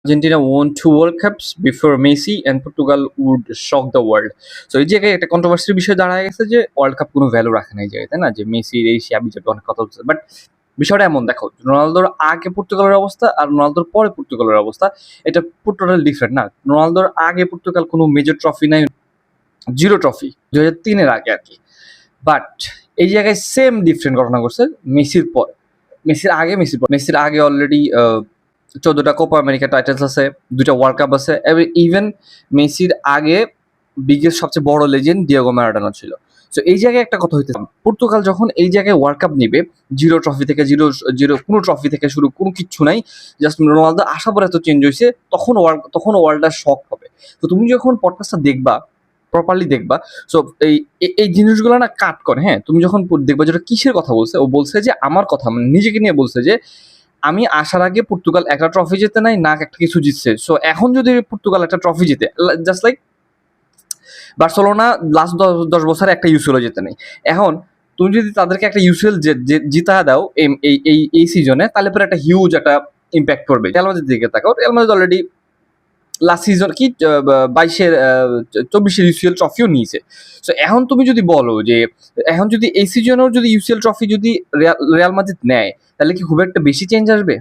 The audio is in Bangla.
Argentina won 2 World Cups before Messi and Portugal would shock the world. So এই জায়গায় একটা কন্ট্রোভার্সির বিষয় দাঁড়ায় গেছে যে ওয়ার্ল্ড কাপ কোনো ভ্যালু রাখে না এই জায়গায়, তাই না? যে মেসির এই সে আমি অনেক কথা বলছে, বাট বিষয়টা এমন, দেখো রোনালদোর আগে পর্তুগালের অবস্থা আর রোনালদোর পরে পর্তুগালের অবস্থা, এটা টোটাল ডিফারেন্ট না? রোনালদোর আগে পর্তুগাল কোনো মেজর ট্রফি নাই, 0 ট্রফি 2003-এর আগে আর কি। বাট এই জায়গায় সেম ডিফারেন্ট ঘটনা করছে মেসির পর, মেসির আগে মেসির পর। মেসির আগে অলরেডি 14টা কোপা আমেরিকা টাইটেলস আছে, 2টা ওয়ার্ল্ড কাপ আছে, ইভেন মেসির আগে বিগেস্ট সবচেয়ে বড় লেজেন্ড ডিয়েগো ম্যারাডোনা ছিল। সো এই জায়গায় একটা কথা হইতেছে, পর্তুগাল যখন এই জায়গায় ওয়ার্ল্ড কাপ নিবে, 0 ট্রফি থেকে জিরো কোনো ট্রফি থেকে শুরু, কোনো কিচ্ছু নাই, জাস্ট রোনালদো আসার পর এত চেঞ্জ হয়েছে, তখন ওয়ার্ল্ডটা শক হবে। তো তুমি যখন পডকাস্টটা দেখবা, প্রপারলি দেখবা, সো এই জিনিসগুলো না কাট করে। হ্যাঁ, তুমি যখন দেখবা যেটা কিসের কথা বলছে, ও বলছে যে আমার কথা, মানে নিজেকে নিয়ে বলছে যে আমি আসার আগে পর্তুগাল একটা ট্রফি জিতে নাই, না একটা কিছু জিতছে। সো এখন যদি পর্তুগাল একটা ট্রফি জিতে, জাস্ট লাইক বার্সেলোনা লাস্ট 10 বছরে একটা ইউসিএল জিতে নেই, এখন তুমি যদি তাদেরকে একটা ইউসিএল জিতা দাও এই সিজনে, তাহলে পরে একটা হিউজ একটা ইম্প্যাক্ট করবে। রিয়াল মাদ্রিদের দিকে তাকাও, Real Madrid already last season কি 24-এর ইউসিএল ট্রফিও নিয়েছে। সো এখন তুমি যদি বলো যে এখন যদি এই সিজনেও যদি ইউসিএল ট্রফি যদি রিয়াল মাদ্রিদ নেয়, তাহলে কি খুব একটা বেশি চেঞ্জ আসবে?